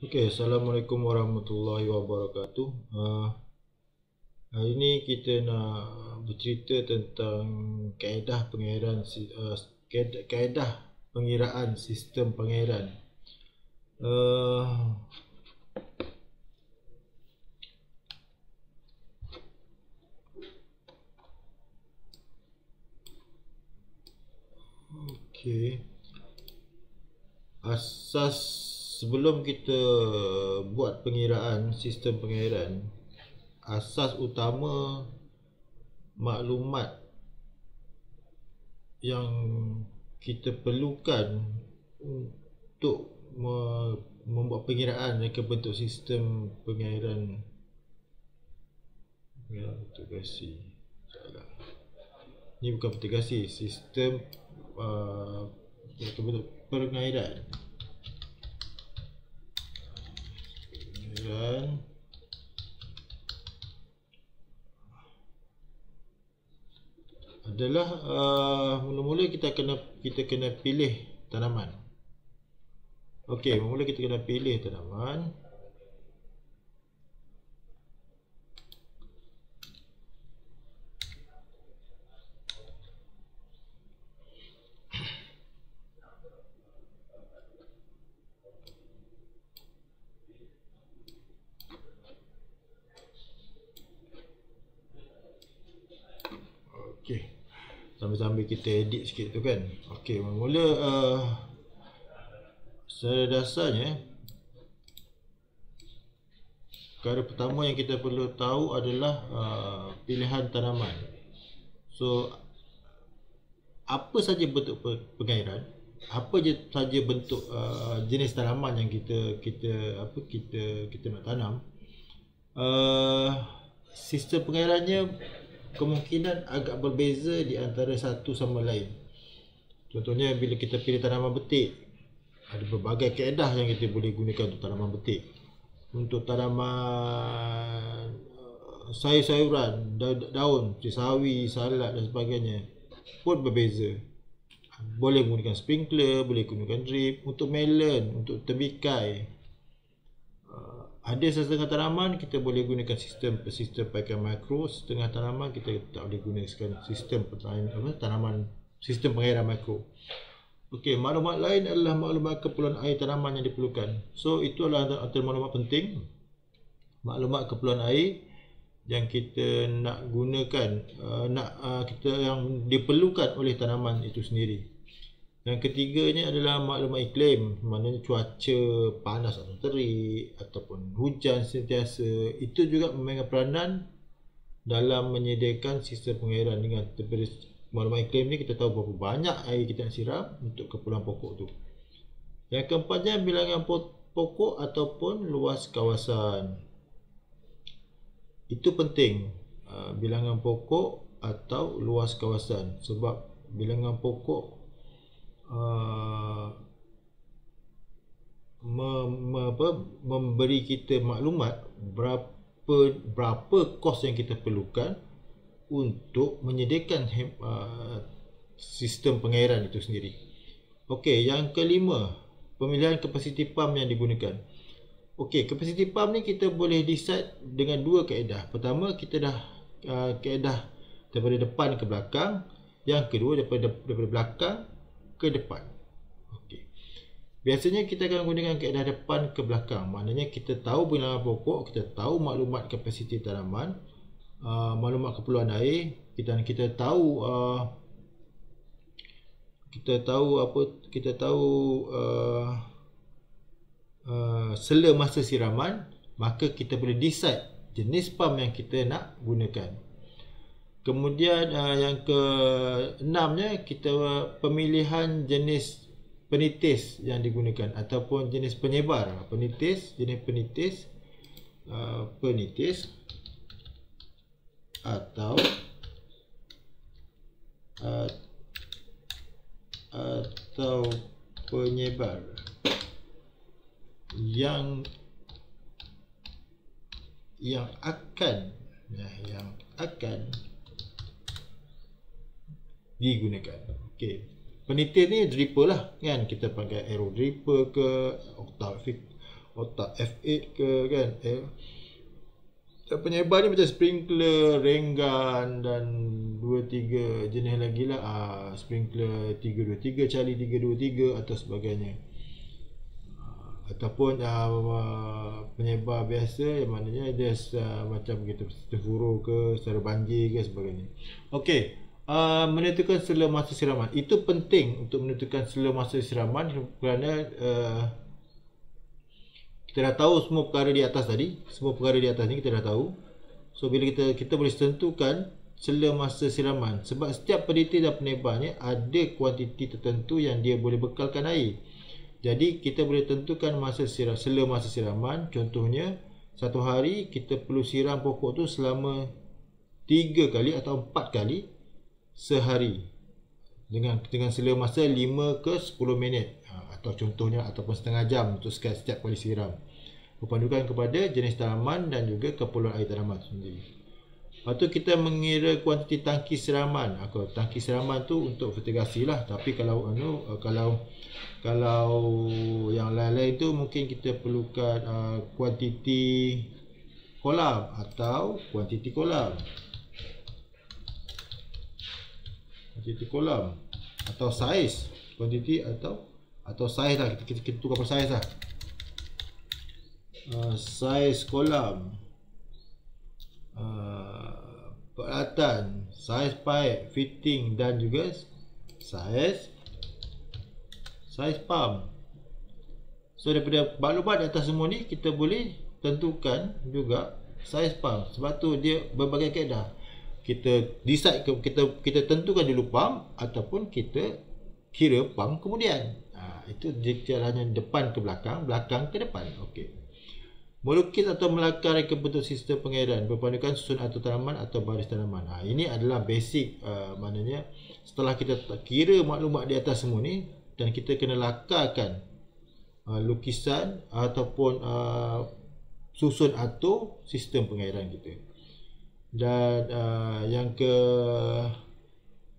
Okey, Assalamualaikum warahmatullahi wabarakatuh. Hari ini kita nak bercerita tentang kaedah pengiraan kaedah pengiraan sistem pengiraan. Okey. Asas sebelum kita buat pengiraan sistem pengiraan, asas utama maklumat yang kita perlukan untuk membuat pengiraan ke bentuk sistem pengiraan integrasi. Salah. Ini bukan integrasi, sistem ke bentuk pengiraan. Adalah mula-mula kita kena pilih tanaman. Okey, mula-mula kita kena pilih tanaman. Okey. Sambil-sambil kita edit sikit tu kan. Okey, mula-mula secara dasarnya perkara pertama yang kita perlu tahu adalah pilihan tanaman. So apa saja bentuk pengairan, apa je saja bentuk jenis tanaman yang kita nak tanam, sistem pengairannya kemungkinan agak berbeza di antara satu sama lain. Contohnya bila kita pilih tanaman betik, ada berbagai kaedah yang kita boleh gunakan untuk tanaman betik. Untuk tanaman sayur-sayuran, daun, seperti sawi, salad dan sebagainya pun berbeza. Boleh menggunakan sprinkler, boleh gunakan drip. Untuk melon, untuk tembikai, ada setengah tanaman kita boleh gunakan sistem pakan makro, setengah tanaman kita tak boleh gunakan sistem tanaman sistem pengairan makro. Okey, maklumat lain adalah maklumat keperluan air tanaman yang diperlukan. So itu adalah antara maklumat penting. Maklumat keperluan air yang kita nak gunakan, kita yang diperlukan oleh tanaman itu sendiri. Yang ketiganya adalah maklumat iklim, maknanya cuaca panas atau terik ataupun hujan sentiasa. Itu juga memainkan peranan dalam menyediakan sistem pengairan. Dengan maklumat iklim ni kita tahu berapa banyak air kita nak siram untuk keperluan pokok tu. Yang keempatnya bilangan pokok ataupun luas kawasan. Itu penting, bilangan pokok atau luas kawasan, sebab bilangan pokok memberi kita maklumat berapa kos yang kita perlukan untuk menyediakan sistem pengairan itu sendiri. Okey, yang kelima, pemilihan kapasiti pump yang digunakan. Okey, kapasiti pump ni kita boleh decide dengan dua kaedah. Pertama, kita dah kaedah daripada depan ke belakang. Yang kedua, daripada belakang ke depan. Okey. Biasanya kita akan gunakan kaedah depan ke belakang. Maknanya kita tahu bilangan pokok, kita tahu maklumat kapasiti tanaman, maklumat keperluan air, kita tahu sela masa siraman, maka kita boleh decide jenis pump yang kita nak gunakan. Kemudian yang keenamnya, kita pemilihan jenis penitis yang digunakan ataupun jenis penyebar. Jenis penitis atau penyebar yang akan digunakan. Okey, penitis ni dripper lah kan, kita pakai aero dripper ke otak F8 ke kan. Penyebar ni macam sprinkler, renggan dan 2-3 jenis lagi lah. Sprinkler 323, Charlie 323 atau sebagainya. Ataupun penyebar biasa yang maknanya dia macam kita terfuru ke, secara banjir ke sebagainya. Okey, menentukan sela masa siraman. Itu penting untuk menentukan sela masa siraman kerana kita dah tahu semua perkara di atas tadi. Semua perkara di atas ni kita dah tahu. So bila kita boleh tentukan sela masa siraman. Sebab setiap peniti dan penebar ni ada kuantiti tertentu yang dia boleh bekalkan air. Jadi kita boleh tentukan sela masa siraman. Contohnya, satu hari kita perlu siram pokok tu selama 3 kali atau 4 kali sehari. Dengan sela masa 5 ke 10 minit. Atau contohnya ataupun setengah jam untuk setiap kali siram. Berpandukan kepada jenis tanaman dan juga keperluan air tanaman sendiri. Lepas tu kita mengira kuantiti tangki siraman. Tangki siraman tu untuk fertigasi lah. Tapi kalau yang lain-lain tu mungkin kita perlukan kuantiti kolam atau kuantiti kolam. Kuantiti kolam atau saiz. Kuantiti atau saiz lah. Kita tukar per saiz lah. Saiz kolam, peralatan, saiz pipe, fitting dan juga saiz pump. So daripada maklumat di atas semua ni kita boleh tentukan juga saiz pump. Sebab tu dia berbagai kaedah. Kita decide kita tentukan dulu pump ataupun kita kira pump kemudian. Itu caranya depan ke belakang, belakang ke depan. Okey. Melukis atau melakar reka bentuk sistem pengairan berpandukan susun atau tanaman atau baris tanaman. Ini adalah basic, maknanya setelah kita kira maklumat di atas semua ni dan kita kena lakarkan lukisan ataupun susun atau sistem pengairan kita. Dan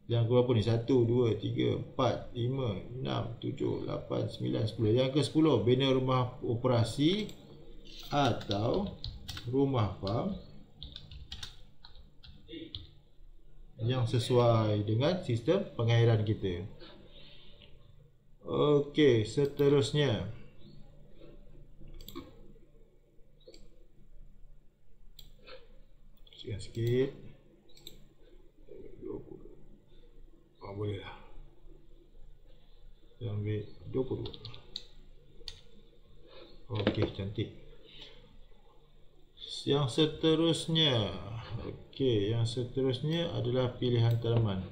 yang berapa ni? 1, 2, 3, 4, 5, 6, 7, 8, 9, 10. Yang ke-10, bina rumah operasi atau rumah farm yang sesuai dengan sistem pengairan kita. Okey, seterusnya sikit. Boleh lah. Kita ambil 22. Okey, cantik. Yang seterusnya adalah pilihan tanaman.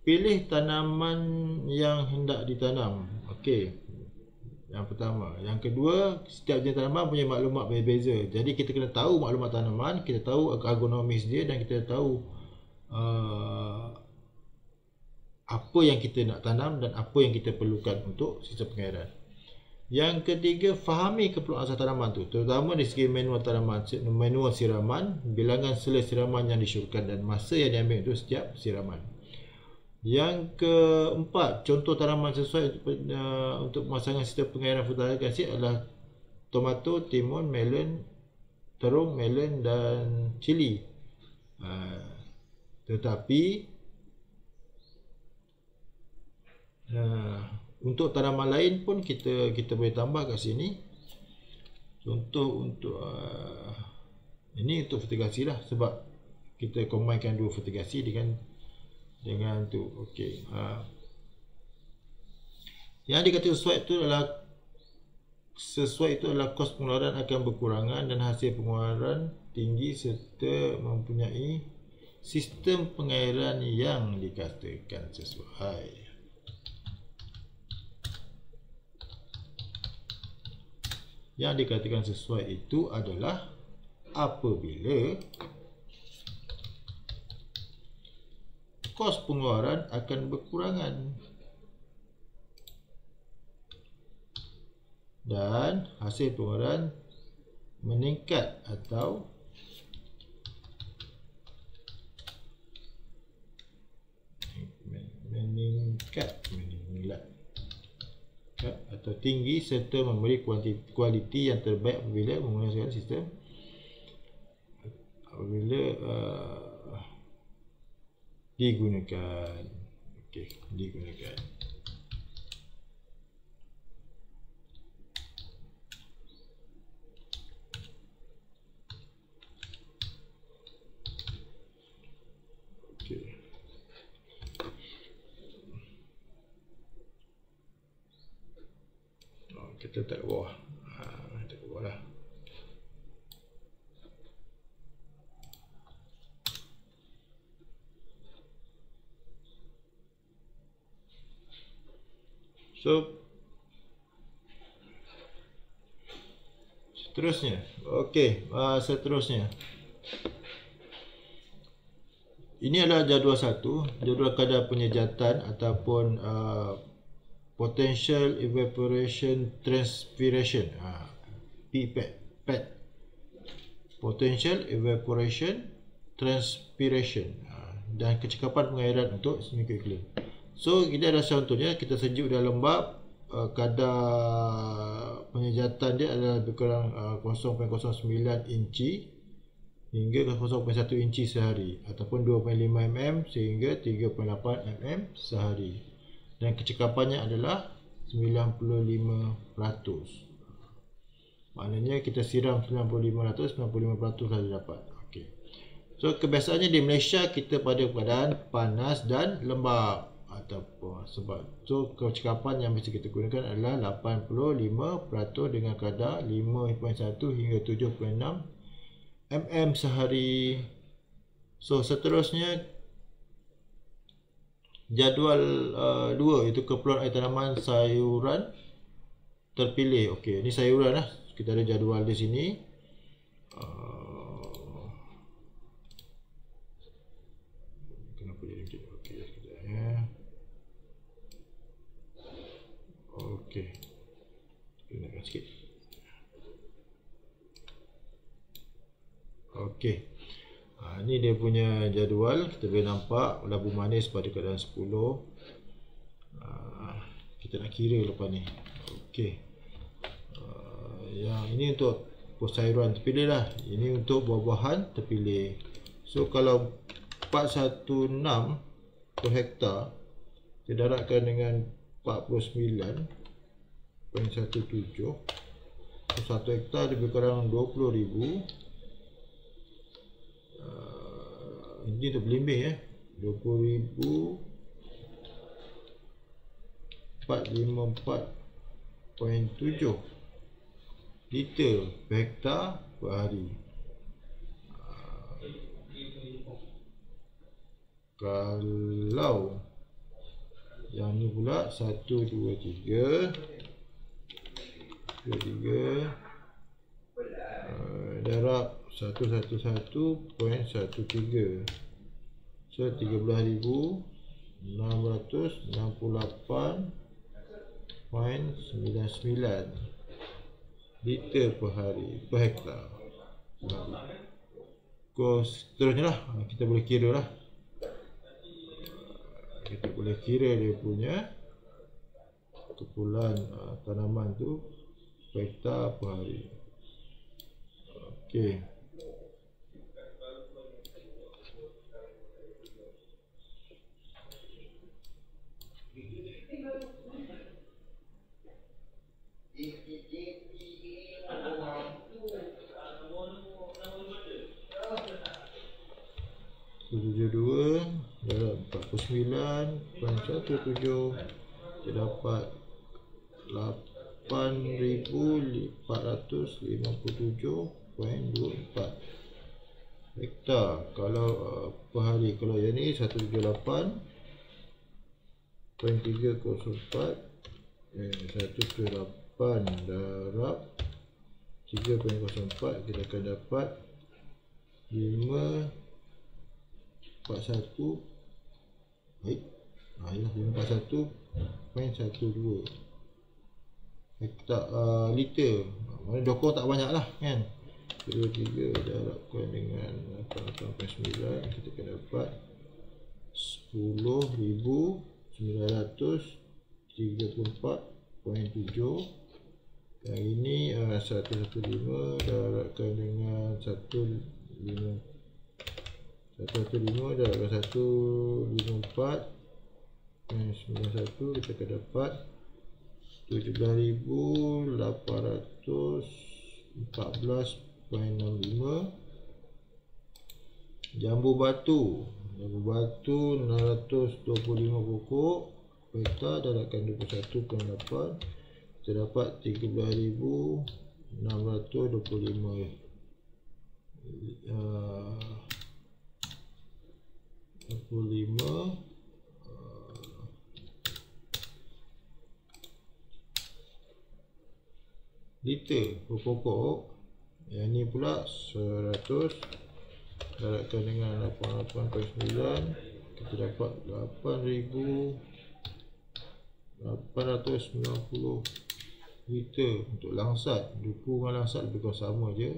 Pilih tanaman yang hendak ditanam. Okey. Yang pertama. Yang kedua, setiap jenis tanaman punya maklumat berbeza. Jadi kita kena tahu maklumat tanaman, kita tahu agronomis dia dan kita tahu apa yang kita nak tanam dan apa yang kita perlukan untuk sistem pengairan. Yang ketiga, fahami keperluan asal tanaman tu, terutama dari segi manual tanaman, manual siraman, bilangan sela siraman yang disyorkan dan masa yang diambil untuk setiap siraman. Yang keempat, contoh tanaman sesuai untuk pemasangan sistem pengairan foliarik asid adalah tomato, timun, melon, terung, melon dan cili. Tetapi untuk tanaman lain pun kita boleh tambah kat sini. Contoh untuk ini untuk fertigasi lah, sebab kita combinekan dua fertigasi dengan tu. Okey. Yang dikatakan sesuai itu adalah kos pengeluaran akan berkurangan dan hasil pengeluaran tinggi serta mempunyai sistem pengairan yang dikatakan sesuai. Yang dikatakan sesuai itu adalah apabila kos pengeluaran akan berkurangan dan hasil pengeluaran meningkat atau atau tinggi serta memberi kualiti yang terbaik apabila menggunakan sistem digunakan. Okey, digunakan. Okey. Kita letak ke bawah. Letak ke bawah lah. So, seterusnya. Okey, seterusnya. Ini adalah jadual 1, jadual kadar penyejatan ataupun potential evaporation transpiration, PET. Potential evaporation transpiration, dan kecekapan pengairan untuk semikro iklim. So, ini adalah contohnya, kita sejuk dan lembab, kadar penyejatan dia adalah lebih kurang 0.09 inci hingga 0.1 inci sehari, ataupun 2.5 mm sehingga 3.8 mm sehari, dan kecekapannya adalah 95%. Maknanya kita siram 95% saja dapat. Okey. So, kebiasaannya di Malaysia kita pada keadaan panas dan lembab, ataupun sebab so kecekapan yang mesti kita gunakan adalah 85% dengan kadar 5.1 hingga 7.6 mm sehari. So, seterusnya jadual 2 iaitu keperluan air tanaman sayuran terpilih. Okey, ini sayuran lah. Kita ada jadual di sini. Kenapa jadi macam ni? Okey, sekejap ya. Okey. Kita naikkan sikit. Okey. Ini dia punya jadual. Kita boleh nampak labu manis pada keadaan 10. Kita nak kira lepas ni. Okey. Yang ini untuk sayuran terpilih lah. Ini untuk buah-buahan terpilih. So, kalau 416 per hektar kita daratkan dengan 49.17, 1 hektar lebih kurang 20,000. Ini untuk belimbing 20,000 454.7 liter per hektar per hari. Kalau yang ni pula 1, 2, 3 darab 111.13. So, 13,668.99 liter per hari, per hektar. Seterusnya lah, kita boleh kira lah. Kita boleh kira dia punya keperluan tanaman tu per hektar per hari. Okey. Tujuh 2 darab 49.17 kita dapat 8,457.24 hektar. Kalau per hari, kalau yang ni 178.304 178 darab 3.04 kita akan dapat 541 541.12 hektar liter. Mana dokor tak banyak lah kan. 23 darabkan dengan 8.9 kita akan dapat 10,934 Yang ini 115 darabkan dengan 115 darabkan 154 91, kita akan dapat 17,814.65. Jambu batu 625 pokok peta darabkan 21.8, kita dapat 13,625 liter per pokok. Yang ni pula 100 darabkan dengan 88.9, kita dapat 8,890 liter untuk langsat. Duku dengan langsat lebih kurang sama je.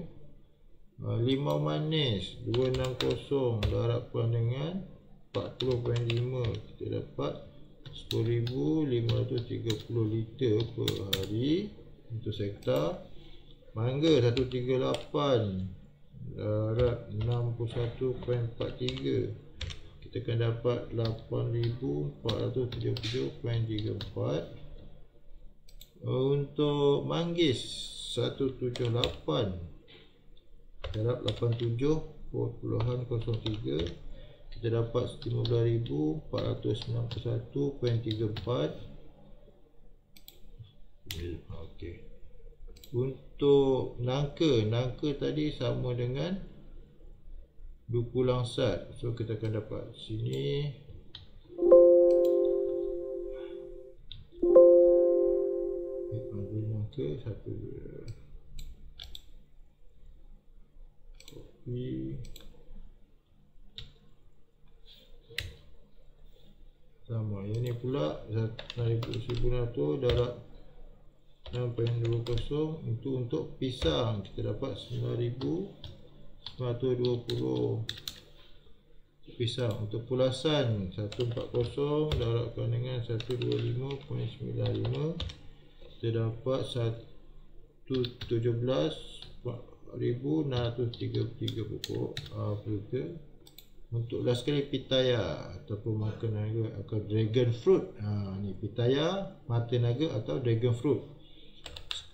Limau manis 260 darabkan dengan 40.5, kita dapat 10,530 liter per hari untuk sektar. Mangga 138 darab 61.43, kita akan dapat 8,437.34. Untuk manggis 178 darab 87.03, kita dapat 15,491.34. Okey. Untuk nangka tadi sama dengan duku langsat. So kita akan dapat sini nangka satu kopi sama. Yang ni pula 1,600 darab 6.20 itu untuk pisang, kita dapat 9,920 pisang. Untuk pulasan 140 darabkan dengan 125.95, kita dapat 17,633 pokok filter. Untuk last sekali pitaya ataupun mata naga atau dragon fruit. Ni pitaya, mata naga atau dragon fruit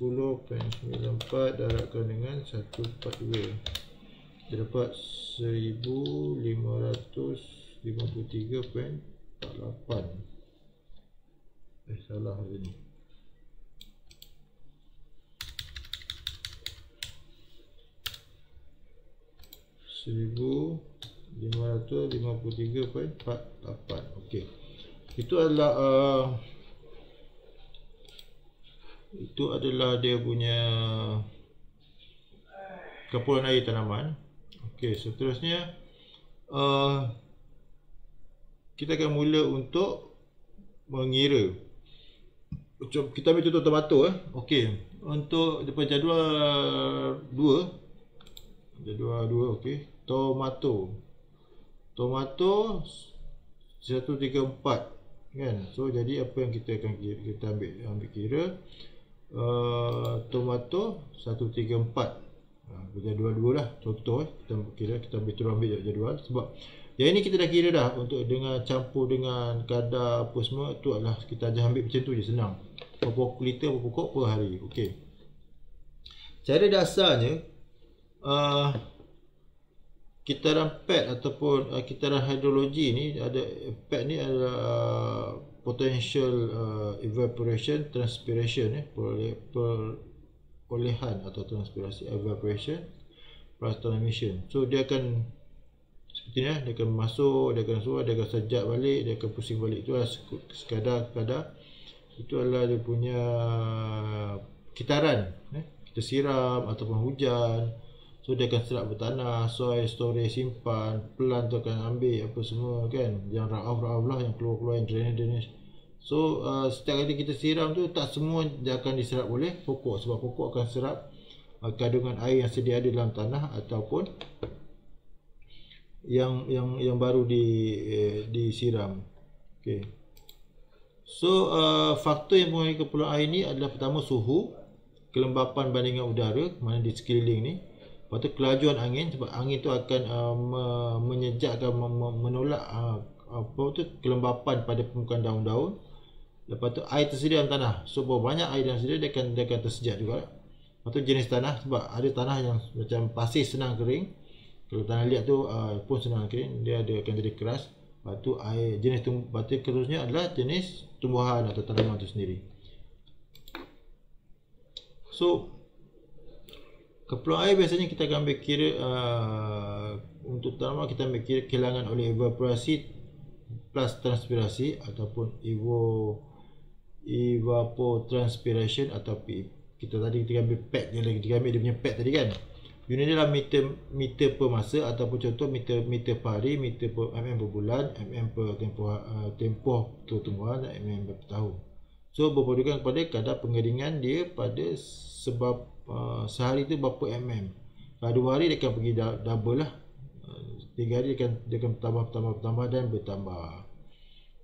10.94 darabkan dengan 142, kita dapat 1,553.48. Salah hari ni. 1,553.48. Okey. Itu adalah dia punya campuran air tanaman. Okey, seterusnya kita akan mula untuk mengira. Kita ambil contoh tomato. Okey, untuk daripada jadual 2, okey. Tomato 134 kan. So jadi apa yang kita akan kira, kita ambil kira tomato 134 berjadual 2 lah. Contoh kita kira, kita ambil jadual sebab yang ini kita dah kira dah untuk dengan campur dengan kadar apa semua tu adalah kita aja ambil macam tu je, senang. Berapa liter per pokok per hari. Okey. Cara dasarnya kitaran PET ataupun kitaran hidrologi ni ada, PET ni adalah potential evaporation transpiration, perolehan atau transpirasi, evaporation plus transmission. So dia akan seperti ni, dia akan masuk, dia akan keluar, dia akan sejak balik, dia akan pusing balik. Itu adalah sekadar itu adalah dia punya kitaran, kita siram ataupun hujan. So dia akan serap bertanah, soil storage simpan, plant tu akan ambil apa semua kan, yang raaf lah, yang keluar yang drainage. So setiap kali kita siram tu tak semua dia akan diserap oleh pokok, sebab pokok akan serap kandungan air yang sedia ada dalam tanah ataupun yang baru disiram. Okey. So faktor yang mempengaruhi keperluan air ni adalah pertama suhu, kelembapan bandingan udara mana di sekeliling ni. Lepas tu kelajuan angin, sebab angin tu akan menyejakkan, menolak apa tu kelembapan pada permukaan daun-daun. Lepas tu air tersedia dalam tanah. So berapa banyak air yang tersedia, dia akan tersejak juga. Lepas tu jenis tanah, sebab ada tanah yang macam pasir senang kering. Kalau tanah liat tu pun senang kering, dia akan jadi keras. Lepas tu air jenis terusnya adalah jenis tumbuhan atau tanaman itu sendiri. So keperluan air biasanya kita akan ambil kira untuk tanaman kita ambil kira kehilangan oleh evaporasi plus transpirasi ataupun evapotranspiration atau kita tadi kita ambil pad dia ambil dia punya pad tadi kan. Unit dia adalah meter per masa ataupun contoh meter per hari, meter per mm per bulan, mm per tempoh pertumbuhan dan mm per tahun. So berpandukan kepada kadar pengeringan dia pada sebab sehari tu berapa mm. Kalau 2 hari dia akan pergi double lah. 3 hari dia akan bertambah dan bertambah.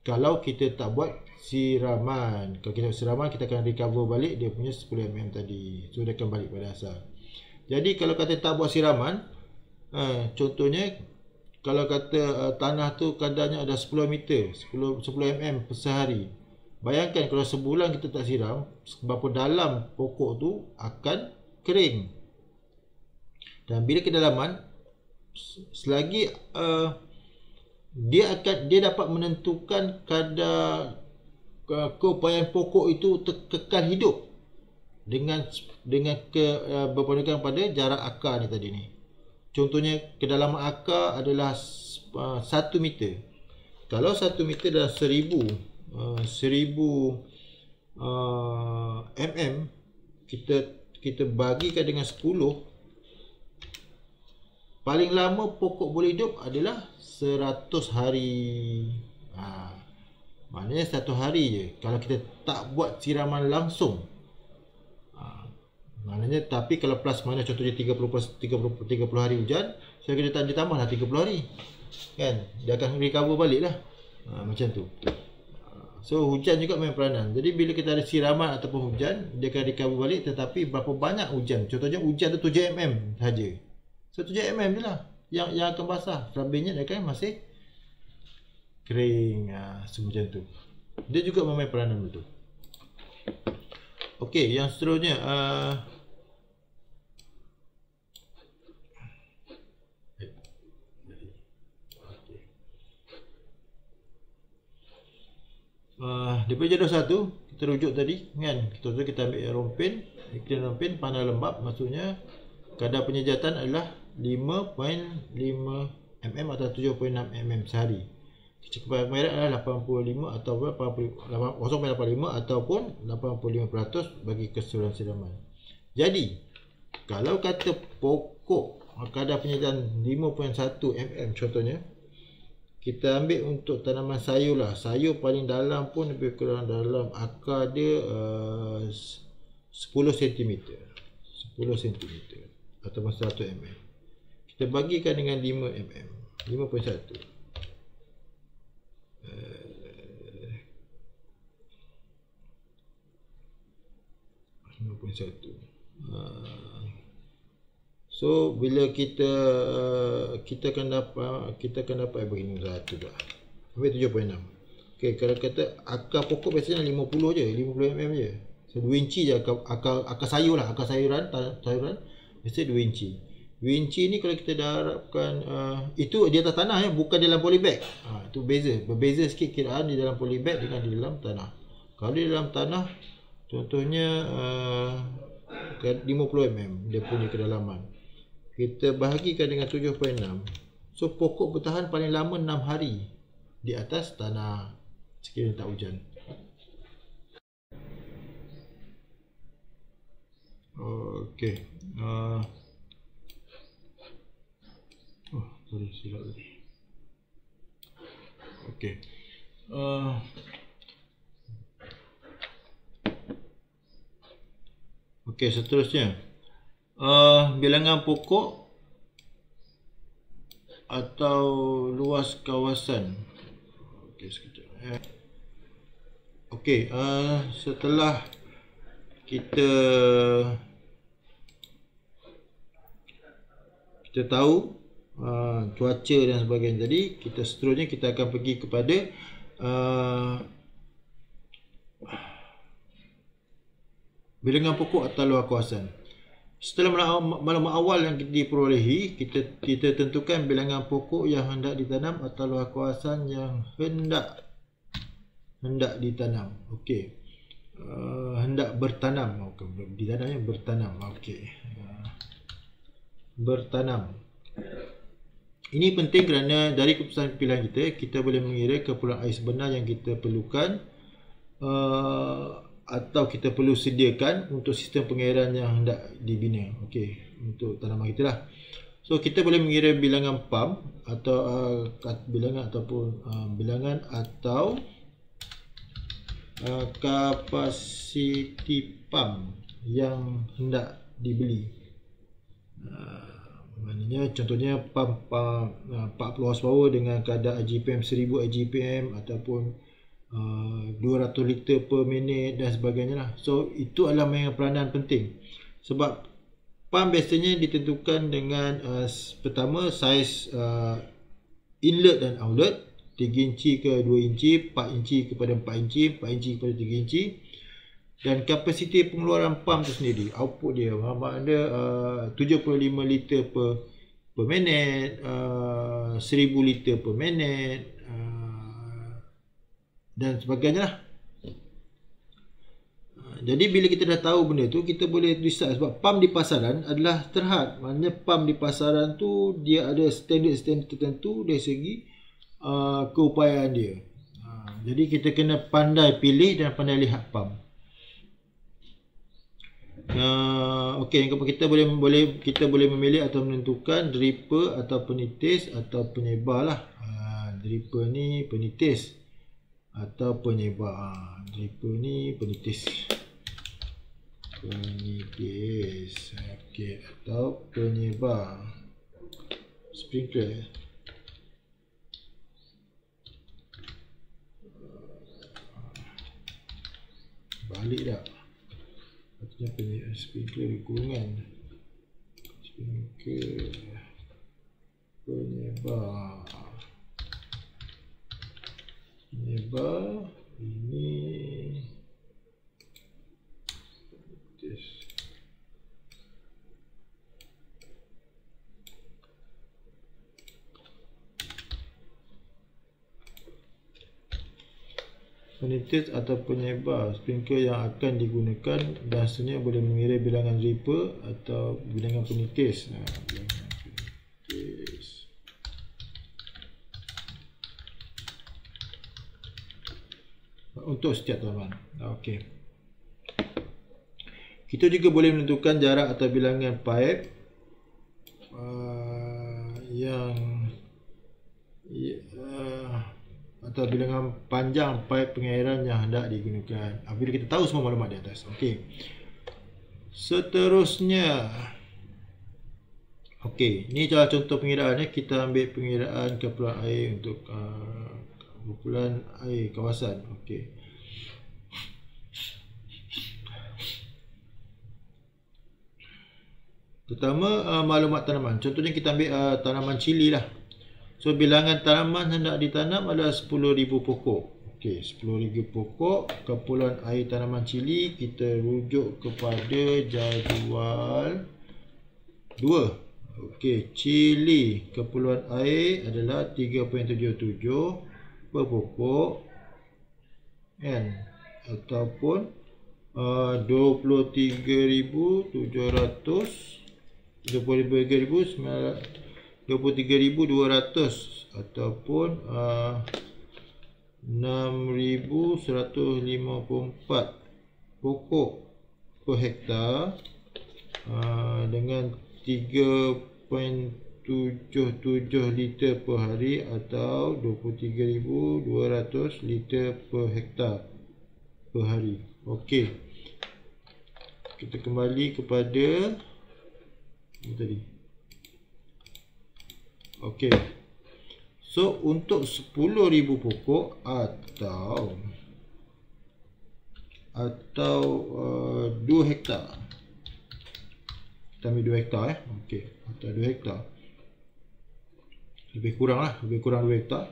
Kalau kita tak buat siraman, kalau kita buat siraman kita akan recover balik dia punya 10 mm tadi. So dia akan balik pada asal. Jadi kalau kata tak buat siraman, contohnya kalau kata tanah tu kadarnya ada 10 meter, 10 mm per sehari. Bayangkan kalau sebulan kita tak siram, berapa dalam pokok tu akan kering. Dan bila kedalaman, selagi dia dapat menentukan kadar keupayaan pokok itu kekal hidup dengan berpandukan pada jarak akar ni tadi ni. Contohnya kedalaman akar adalah 1 meter. Kalau 1 meter dalam 1000 mm, kita bagikan dengan 10, paling lama pokok boleh hidup adalah 100 hari. Maknanya 1 hari je kalau kita tak buat siraman langsung. Maknanya tapi kalau plus mana contohnya 30 hari hujan, so kita ditambahlah 30 hari. Kan? Dia akan recover balik lah. Macam tu. So hujan juga main peranan. Jadi bila kita ada siraman ataupun hujan, dia akan recover balik, tetapi berapa banyak hujan. Contohnya hujan tu 7 mm saja. So 7 mm je lah yang akan basah. Selebihnya dia akan masih kering. Semacam tu. Dia juga memain peranan betul. Okey, yang seterusnya daripada jadual 1 kita rujuk tadi kan. Kita ambil rompin, iklim rompin panah lembap, maksudnya kadar penyejatan adalah 5.5 mm atau 7.6 mm sehari. Kecepatan pembayaran adalah 85 atau 0.85 ataupun 85% bagi keseluruhan siraman. Jadi kalau kata pokok kadar penyejatan 5.1 mm contohnya, kita ambil untuk tanaman sayur lah. Sayur paling dalam pun lebih kurang dalam akar dia 10 cm 10 cm atau 100 mm. Kita bagikan dengan 5 mm 5.1 5.1. So bila kita akan dapat begini satu dah. Ambil 7.6. Okey, kalau kata akar pokok biasanya 50 je, 50 mm je. So 2 inci je akar sayur lah, akar sayuran biasanya 2 inci. 2 inci ni kalau kita dah harapkan itu di atas tanah ya, bukan di dalam polybag. Itu berbeza sikit kiraan di dalam polybag dengan di dalam tanah. Kalau di dalam tanah contohnya 50 mm dia punya kedalaman. Kita bahagikan dengan 7.6. So pokok bertahan paling lama 6 hari di atas tanah sekiranya tak hujan. Okey. Sorry, silap tadi. Okey. Okey, seterusnya. Bilangan pokok atau luas kawasan. Okey, sekejap. Okey, setelah kita tahu cuaca dan sebagainya tadi, seterusnya kita akan pergi kepada bilangan pokok atau luar kawasan. Setelah maklumat awal yang diperolehi, kita tentukan bilangan pokok yang hendak ditanam atau luar kawasan yang hendak ditanam. Okey. Hendak bertanam. Ditanamnya bertanam. Okey. Bertanam. Ini penting kerana dari keputusan pilihan kita boleh mengira keperluan air sebenar yang kita perlukan atau kita perlu sediakan untuk sistem pengairan yang hendak dibina. Okey, untuk tanaman kita lah. So kita boleh mengira bilangan pump atau bilangan atau kapasiti pump yang hendak dibeli. Maknanya contohnya pump 40 horsepower dengan kadar AGPM 1000 AGPM ataupun 200 liter per minit dan sebagainya lah. So itu adalah peranan penting. Sebab pump biasanya ditentukan dengan pertama saiz inlet dan outlet, 3 inci ke 2 inci, 4 inci kepada 4 inci, 4 inci kepada 3 inci. Dan kapasiti pengeluaran pump tu sendiri, output dia ada 75 liter per minit, 1000 liter per minit dan sebagainya lah. Jadi bila kita dah tahu benda tu, kita boleh decide. Sebab pump di pasaran adalah terhad. Maknanya pump di pasaran tu dia ada standard tertentu dari segi keupayaan dia. Jadi kita kena pandai pilih dan pandai lihat pump. Okey, kita boleh memilih atau menentukan dripper atau penitis atau penyebar lah. Dripper ni penitis atau penyebar. Dripper ni penitis. Okey, atau penyebar. Sprinkler. Balik dah. Artinya sprinkler kurungan. Sprinkler penyebar. Penyebar ini penitis atau penyebar sprinkler yang akan digunakan dan seterusnya boleh mengira bilangan dripper atau bilangan penitis. Bilangan penitis untuk setiap tanaman. Okey. Kita juga boleh menentukan jarak atau bilangan pipe atau bilangan panjang paip pengairan yang hendak digunakan. Bila kita tahu semua maklumat di atas. Okey. Seterusnya. Okey, ni adalah contoh pengiraan. Kita ambil pengiraan keperluan air untuk kumpulan air kawasan. Okey. Pertama, maklumat tanaman. Contohnya kita ambil tanaman cili lah. So bilangan tanaman hendak ditanam adalah 10,000 pokok. Okey, 10,000 pokok. Keperluan air tanaman cili kita rujuk kepada jadual 2. Okey, cili keperluan air adalah 3.77 per pokok kan, ataupun 23,200 ataupun 6,154 pokok per hektar dengan 3.77 liter per hari atau 23,200 liter per hektar per hari. Okey, kita kembali kepada ini tadi. Okey. So untuk 10,000 pokok atau atau 2 hektar. Kita ambil 2 hektar okey, atau 2 hektar. Lebih kurang 2 hektar.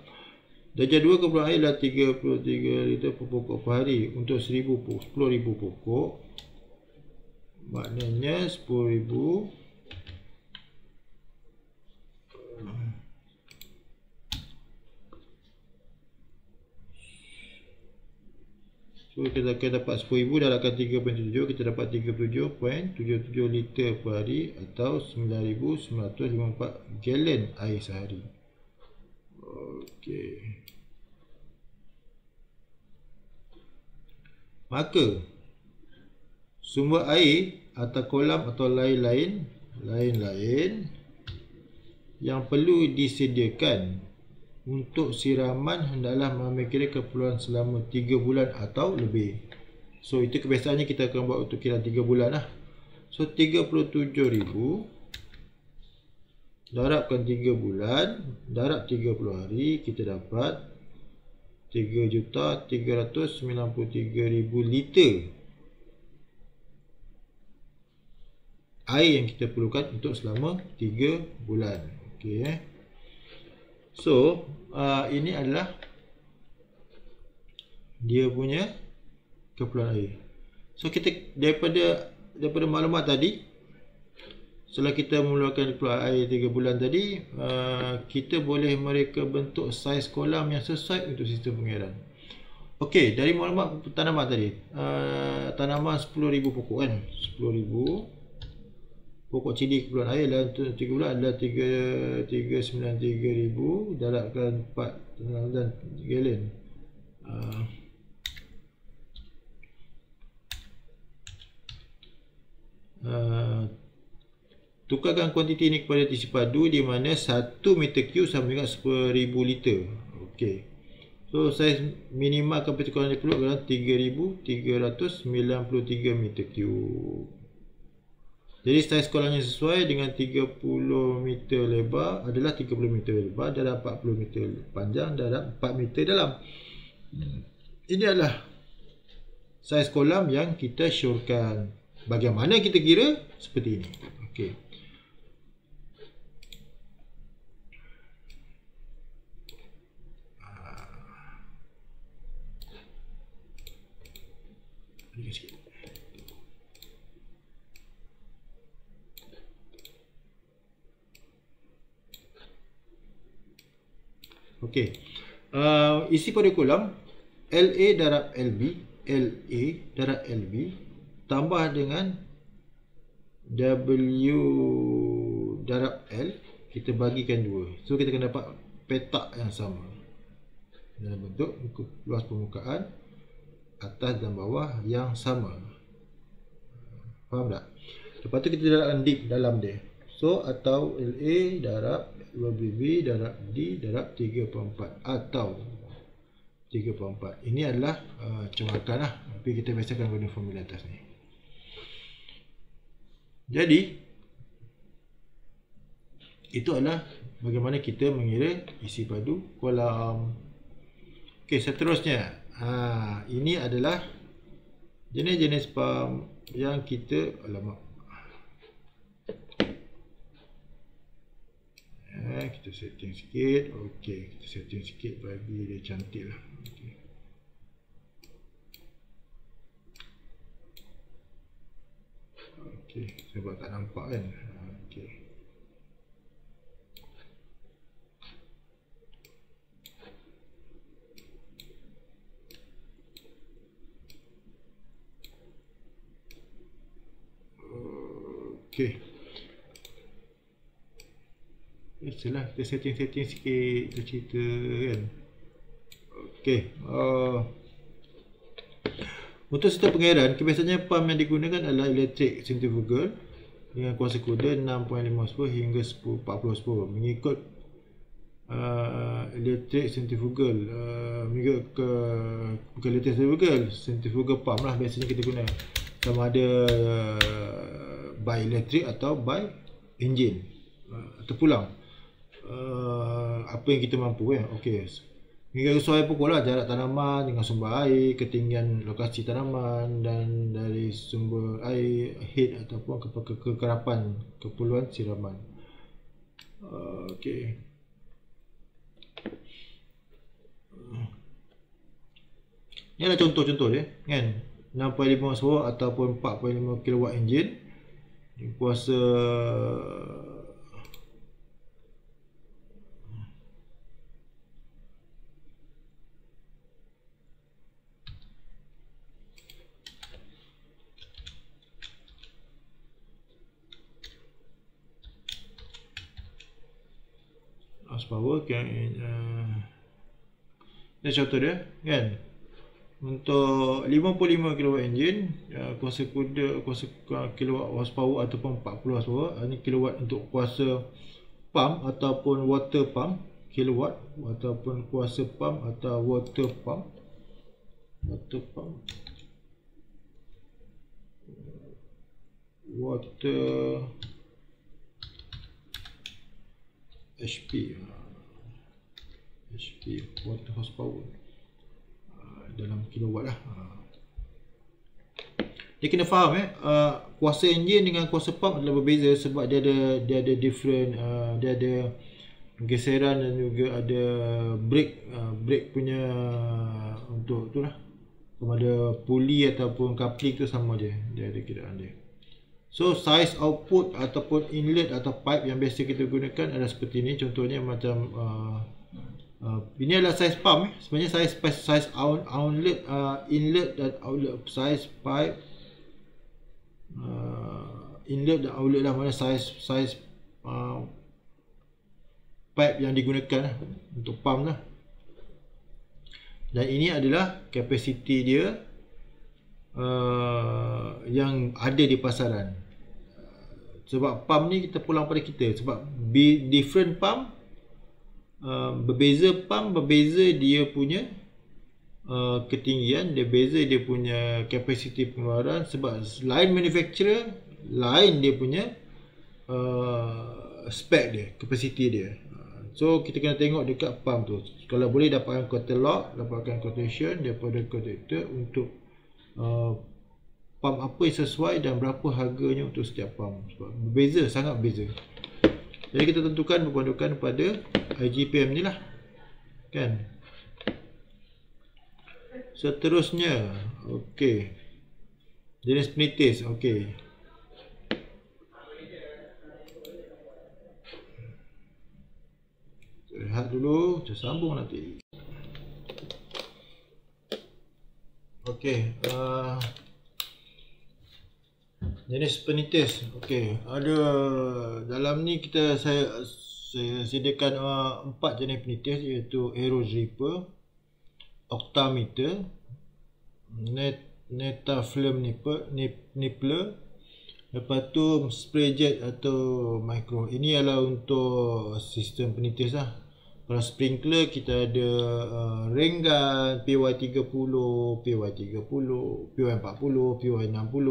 Darjah 2 keperluan air adalah 33 liter per pokok per hari untuk 10,000 pokok. Maknanya 10,000 so kita akan dapat 10,000 darabkan 3.7, kita dapat 37.77 liter per hari atau 9,954 gallon air sehari. Okey. Maka sumber air atau kolam atau lain-lain yang perlu disediakan untuk siraman hendaklah memikirkan keperluan selama 3 bulan atau lebih. So itu kebiasaannya kita akan buat untuk kira 3 bulan lah. So 37,000 darabkan 3 bulan darab 30 hari, kita dapat 3,393,000 liter air yang kita perlukan untuk selama 3 bulan. Okey. So ini adalah dia punya keperluan air. So kita daripada maklumat tadi, setelah kita mengeluarkan keperluan air 3 bulan tadi, kita boleh mereka bentuk saiz kolam yang sesuai untuk sistem pengairan. Okey, dari maklumat tanaman tadi, tanaman 10,000 pokok kan, 10,000 pokok cili keperluan air dalam 3 bulan adalah 393,000 darabkan 4 gallon. Tukarkan kuantiti ini kepada tisi padu di mana 1 meter cube sama dengan 10,000 liter. Okey. So saiz minimal kapasiti kolam yang perlu adalah 3,393 meter cube. Jadi saiz kolam yang sesuai dengan 30 meter lebar adalah 30 meter lebar darab 40 meter panjang darab 4 meter dalam. Ini adalah saiz kolam yang kita syorkan. Bagaimana kita kira? Seperti ini. Okey. Sikit. Okey. Isi pada kolam LA darab LB tambah dengan W darab L, kita bagikan 2. So kita akan dapat petak yang sama dalam bentuk luas permukaan atas dan bawah yang sama. Faham tak? Lepas tu kita darabkan deep dalam dia. So atau LA darab WB darab D darab 3/4 atau 3/4. Ini adalah corakan lah. Tapi kita biasakan guna formula atas ni. Jadi itu adalah bagaimana kita mengira isi padu kolam. Okey, seterusnya. Ini adalah jenis-jenis pump yang kita kita setting sikit. Okey, kita setting sikit bagi dia cantik lah. Okey, sebab tak nampak kan. Okey. Okey. Biasalah kita setting-setting sikit, kita cerita kan. Okey. Untuk sistem pengairan, kebiasaannya pump yang digunakan adalah elektrik centrifugal dengan kuasa kuda 6.5 spur hingga 40 spur. Mengikut elektrik centrifugal, mengikut ke bukan elektrik centrifugal pump lah biasanya kita guna. Sama ada by elektrik atau by engine atau pulang. Apa yang kita mampu Okey. Hingga sesuai pukul lah jarak tanaman dengan sumber air, ketinggian lokasi tanaman dan dari sumber air, heat ataupun kekerapan keperluan siraman. Okey. Ni adalah contoh-contoh dia kan. 6.5 horsepower ataupun 4.5 kW enjin. Kuasa horsepower kan. Ini contoh dia kan. Untuk 55 kW enjin, kuasa kilowatt horsepower ataupun 40 horsepower. Ini kilowatt untuk kuasa pump ataupun water pump, kilowatt ataupun kuasa pump atau water pump. Water HP water horsepower dalam kilowatt lah. Dia kena faham kuasa enjin dengan kuasa pump adalah berbeza sebab dia ada different, dia ada geseran dan juga ada brake punya untuk tu lah. Sama ada pulley ataupun coupling tu sama je, dia ada kiraan dia. So size output ataupun inlet atau pipe yang biasa kita gunakan adalah seperti ni. Contohnya macam ini adalah size pump sebenarnya size outlet, inlet dan outlet, size pipe, inlet dan outlet lah, mana size pipe yang digunakan lah, untuk pump lah. Dan ini adalah kapasiti dia yang ada di pasaran. Sebab pump ni kita pulang pada kita, sebab different pump berbeza dia punya ketinggian, dia beza dia punya kapasiti pengeluaran, sebab lain manufacturer, lain dia punya spec dia, kapasiti dia. So kita kena tengok dekat pump tu. Kalau boleh dapatkan katalog, dapatkan quotation daripada kontraktor untuk pump apa yang sesuai dan berapa harganya untuk setiap pump. Sebab berbeza, sangat berbeza. Jadi kita tentukan berpandukan pada IGPM ni lah kan. Seterusnya, okey, jenis penitis. Okey, rehat dulu, kita sambung nanti. Okey, jenis penitis. Okey, ada dalam ni saya sediakan 4 jenis penitis, iaitu aero dripper, octameter, netaflame nippler, lepas tu spray jet atau micro. Ini adalah untuk sistem penitis lah. Kalau sprinkler kita ada rain gun, PY30, PY30, PY40, PY60,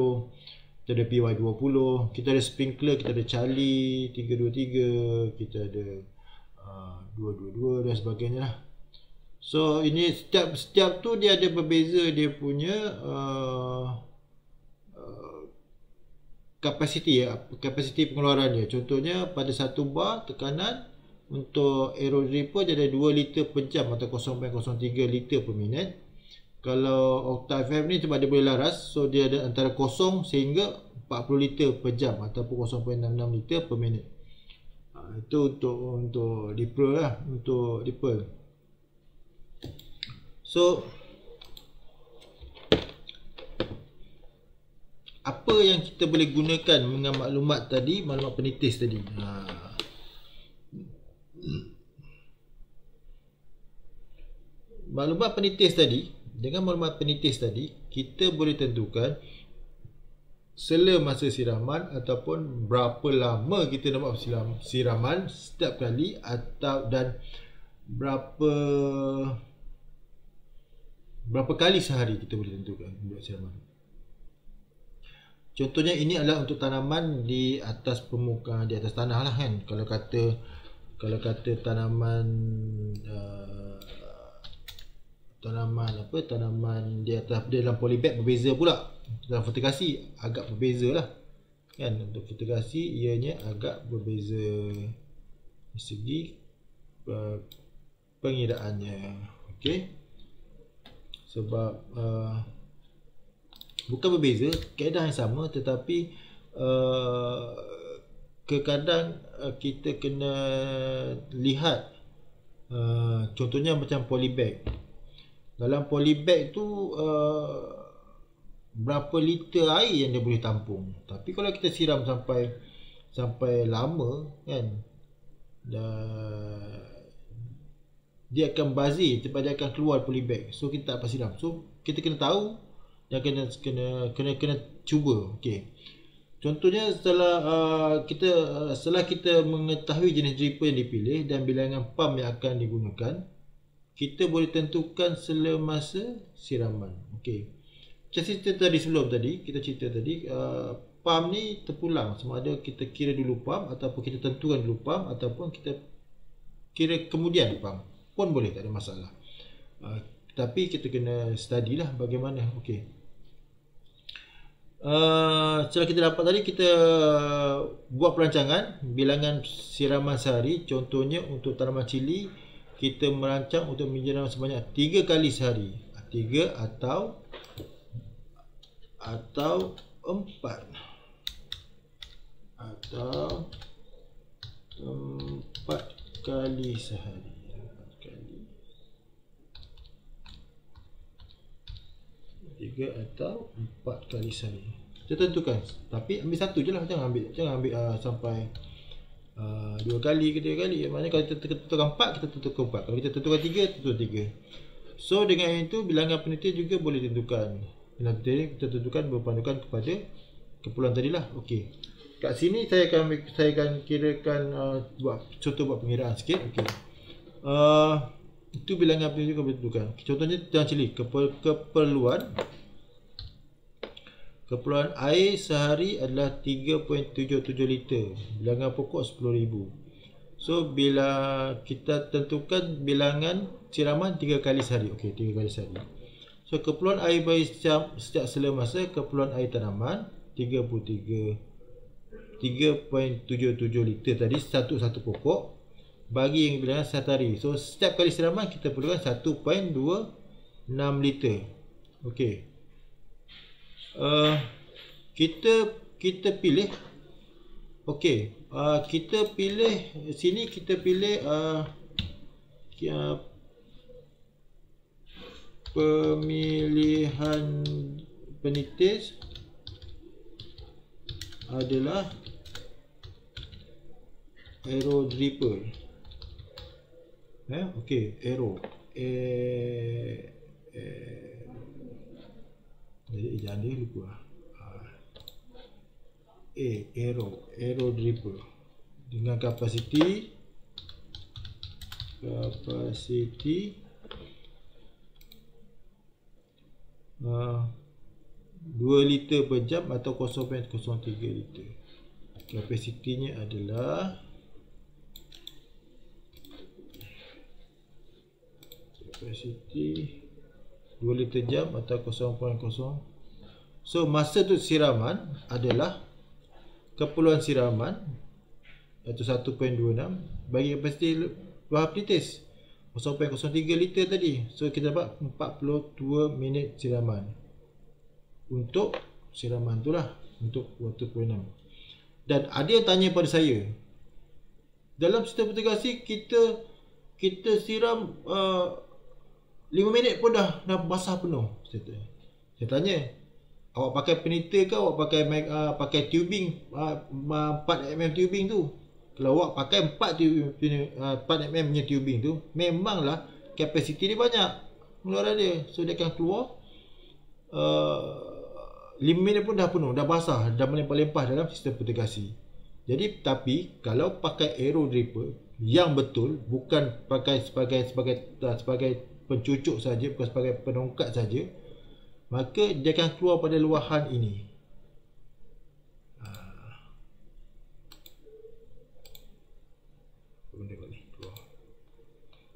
kita ada PY20, kita ada sprinkler, kita ada Charlie 323, kita ada 222 dan sebagainya lah. So ini setiap tu dia ada berbeza dia punya kapasiti pengeluaran dia. Contohnya pada satu bar tekanan untuk aero dripper dia ada 2 liter per jam atau 0.03 liter per minit. Kalau Octafab ni sebab dia boleh laras, so dia ada antara 0 sehingga 40 liter per jam ataupun 0.66 liter per minit. Itu untuk dipper lah, untuk dipper. So apa yang kita boleh gunakan dengan maklumat tadi, maklumat penitis tadi? Maklumat penitis tadi, dengan maklumat penitis tadi, kita boleh tentukan sela masa siraman ataupun berapa lama kita nak buat siraman setiap kali, atau dan berapa kali sehari kita boleh tentukan buat siraman. Contohnya ini adalah untuk tanaman di atas permukaan, di atas tanah lah kan. Kalau kata tanaman tanaman di atas dia dalam polybag berbeza pula. Dalam fertigasi agak berbeza lah kan. Untuk fertigasi ianya agak berbeza dari segi pengiraannya. Okey, sebab bukan berbeza, kaedah yang sama, tetapi kadang kita kena lihat contohnya macam polybag. Dalam polybag tu berapa liter air yang dia boleh tampung. Tapi kalau kita siram sampai lama kan, dia akan bazir, dia akan keluar polybag. So kita tak apa siram. So kita kena tahu dan kena cuba. Okey. Contohnya setelah kita mengetahui jenis dripper yang dipilih dan bilangan pump yang akan digunakan, kita boleh tentukan semasa siraman. Okey. Macam kita cerita tadi, pump ni terpulang. Sama ada kita kira dulu pump, ataupun kita tentukan dulu pump, ataupun kita kira kemudian pump pun boleh, tak ada masalah. Tapi kita kena study lah bagaimana. Okey. Setelah kita dapat tadi, kita buat perancangan bilangan siraman sehari. Contohnya untuk tanaman cili, kita merancang untuk menyiram sebanyak 3 kali sehari. 3 atau 4 kali sehari. 3 atau 4 kali sehari. Kita tentukan. Tapi ambil satu je lah. Jangan ambil sampai 2 kali ke 3 kali. Maknanya kalau kita tentukan 4, kita tentukan 4. Kalau kita tentukan 3, tentukan 3. So dengan itu bilangan penelitian juga boleh tentukan. Bilangan penelitian kita tentukan berpandukan kepada keperluan tadilah. Okey. Kat sini saya akan kirakan buat pengiraan sikit. Okey. Itu bilangan penelitian boleh tentukan. Contohnya dalam cili, keperluan air sehari adalah 3.77 liter. Bilangan pokok 10,000. So bila kita tentukan bilangan siraman 3 kali sehari. Okey, 3 kali sehari. So keperluan air bagi setiap sela masa, keperluan air tanaman 3.77 liter tadi satu pokok bagi yang bilangan satu hari. So setiap kali siraman kita perlukan 1.26 liter. Okey. Kita pilih. Okey. Kita pilih sini, kita pilih pemilihan penitis adalah aero dripper. Okey, aero. Jadi jangan dia lupa. Aero dripper dengan kapasiti 2 liter per jam atau 0.03 liter. Kapasitinya adalah kapasiti 2 liter jam atau 0.0. So masa tu siraman adalah keperluan siraman iaitu 1.26 bagi kapasiti luar penitis 0.03 liter tadi. So kita dapat 42 minit siraman untuk siraman tu lah, untuk water per-6. Dan ada yang tanya pada saya, dalam sistem fertigasi kita siram 5 minit pun dah basah penuh. Saya tanya, awak pakai peniter ke awak pakai tubing 4mm tubing tu? Kalau awak pakai 4mm punya tubing tu, memanglah kapasiti dia banyak pengeluaran dia. So dia akan keluar 5 minit pun dah penuh, dah basah, dah melimpah-limpah dalam sistem fertigasi. Jadi tapi kalau pakai aero dripper yang betul, bukan pakai sebagai pencucuk saja, bukan sebagai penongkat saja, maka dia akan keluar pada luahan ini.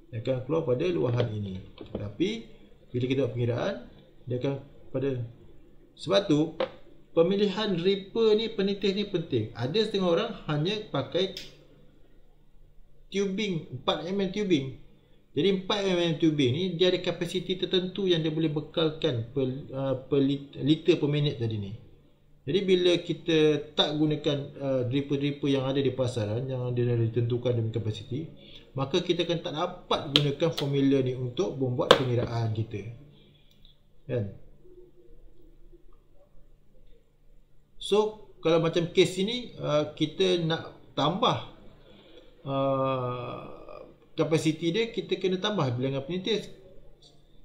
Dia akan keluar pada luahan ini. Tapi Bila kita buat pengiraan, dia akan pada. Sebab tu pemilihan dripper ni, penitis ni penting. Ada setengah orang hanya pakai tubing, 4mm tubing. Jadi 4mm tubing ni dia ada kapasiti tertentu yang dia boleh bekalkan per liter per minit tadi ni. Jadi bila kita tak gunakan dripper-dripper yang ada di pasaran, yang dia dah ditentukan dengan kapasiti, maka kita akan tak dapat gunakan formula ni untuk membuat pengiraan kita. Kan? So kalau macam kes ini, kita nak tambah kapasiti dia, kita kena tambah bilangan penitis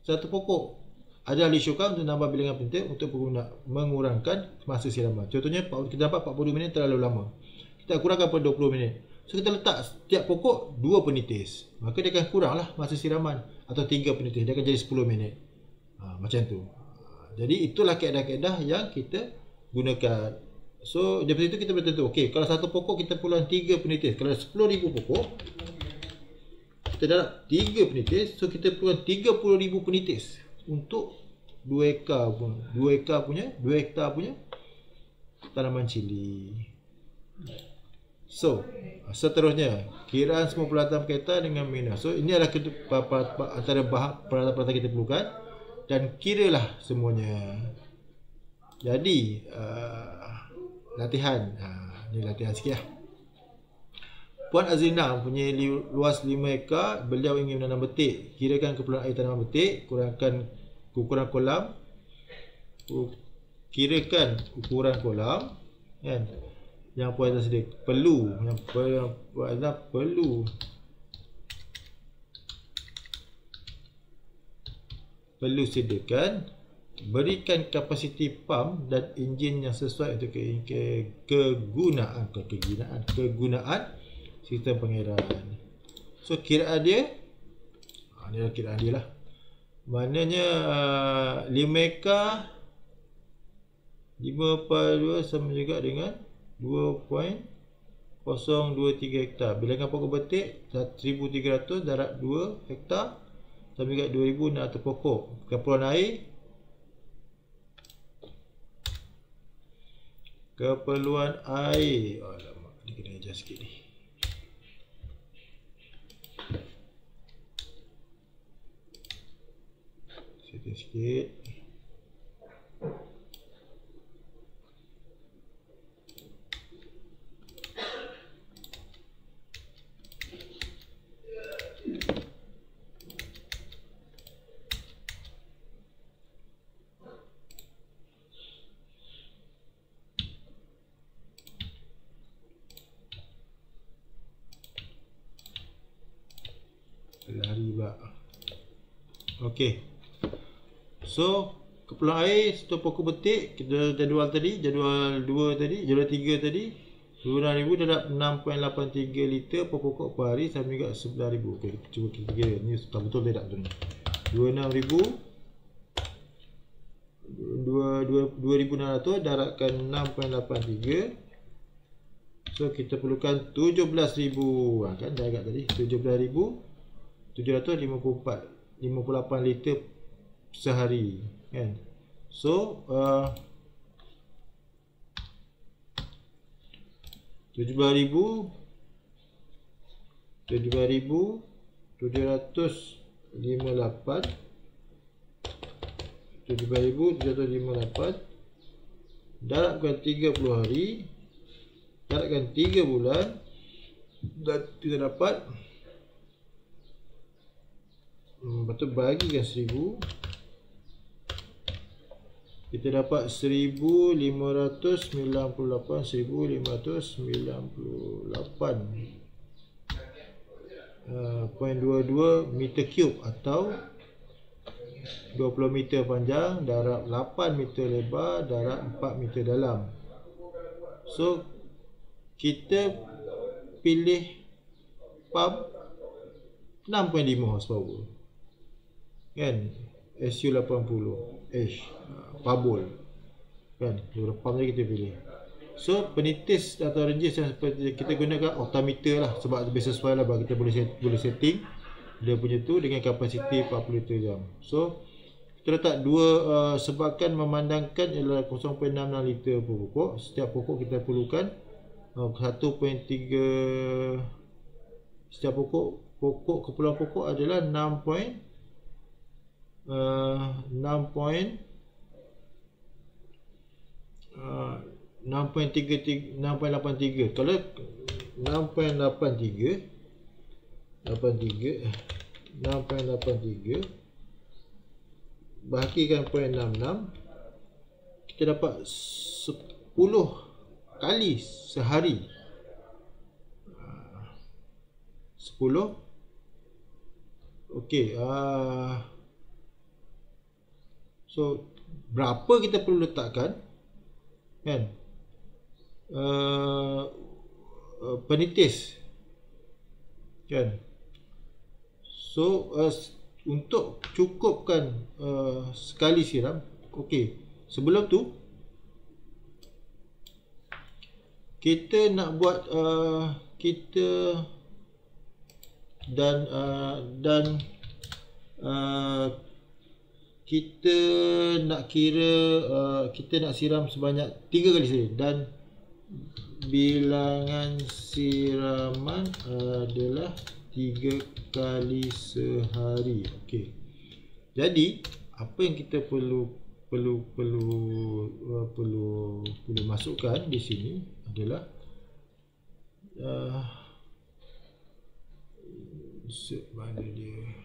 satu pokok. Ada ahli syukar untuk nambah bilangan penitis untuk mengurangkan masa siraman. Contohnya kita dapat 40 minit terlalu lama, kita kurangkan pada 20 minit. So kita letak setiap pokok 2 penitis, maka dia akan kuranglah masa siraman. Atau 3 penitis, dia akan jadi 10 minit. Macam tu. Jadi itulah kaedah-kaedah yang kita gunakan. So daripada itu kita boleh tentu, okey, kalau satu pokok kita perlukan 3 penitis. Kalau 10,000 pokok, kita dapat 3 penitis. So kita perlukan 30,000 penitis untuk 2 hektar punya tanaman cili. So seterusnya, kiraan semua peralatan berkaitan dengan minus. So ini adalah antara peralatan-peralatan kita perlukan, dan kiralah semuanya. Jadi latihan, ni latihan sikit lah. Puan Azrina punya luas 5 hektar, beliau ingin menanam betik. Kirakan keperluan air tanaman betik, kurangkan ukuran kolam, kirakan ukuran kolam, kan? Yang puan tersedia perlu sediakan, berikan kapasiti pump dan enjin yang sesuai untuk kegunaan sistem pengiraan. So kiraan dia, ni adalah kiraan dia lah. Maknanya 5 hektar 5/2 sama juga dengan 2.023 hektar. Bilangan pokok betik 1,300 darab 2 hektar sama juga 2,600 pokok. Keperluan air, alamak, ni kena adjust sikit ni. Setting sikit. Lari pula. Okey. So keperluan air satu pokok betik, kita jadual 2 tadi, jadual 3 tadi, 26,000 darab 6.83 liter per pokok per hari sama juga 11,000. Okey, kita cuba kita kira ni betul tidak betul ni. 2,600 darabkan 6.83. So kita perlukan 17,000. Kan dah agak tadi 17,758 liter sehari, kan? So 17,758 darabkan 30 hari, darabkan 3 bulan, dan kita dapat betul bagikan 1,000, kita dapat 1,598.22 meter cube atau 20 meter panjang darab 8 meter lebar darab 4 meter dalam. So kita pilih pump 6.5 horsepower, kan? SU 80 Pabol, kan? Pump ni kita pilih. So penitis atau ranges yang seperti kita gunakan octameter lah, sebab lebih sesuai lah, kita boleh setting dia punya tu dengan kapasiti 40 liter jam. So terletak dua sebakan memandangkan ialah 0.66 liter per pokok. Setiap pokok kita perlukan 1.3, setiap keperluan pokok adalah 6.83. Kalau 6.83 bahagikan 0.66, kita dapat 10 kali sehari. 10. Okey, so berapa kita perlu letakkan, kan? Penitis, kan? So untuk cukupkan sekali siram. Okey, sebelum tu kita nak buat kita kita nak kira kita nak siram sebanyak 3 kali saja, dan bilangan siraman adalah 3 kali sehari. Okey. Jadi apa yang kita perlu masukkan di sini adalah mana dia?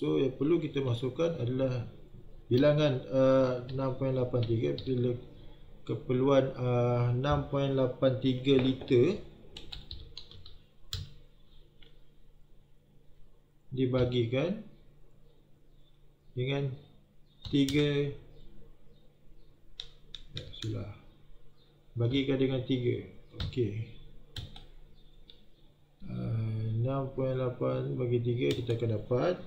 So yang perlu kita masukkan adalah bilangan 6.83 bila keperluan 6.83 liter dibagikan dengan 3, bagikan dengan 3. Okey, 6.8 bagi 3, kita akan dapat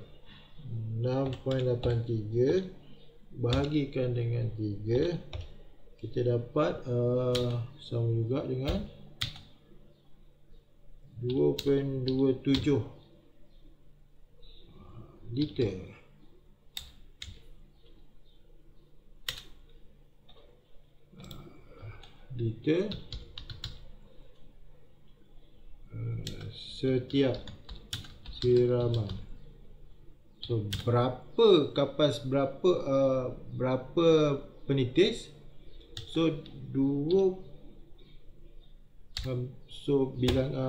6.83 bahagikan dengan 3, kita dapat sama juga dengan 2.27 liter. Setiap siraman. So berapa kapas, berapa penitis? So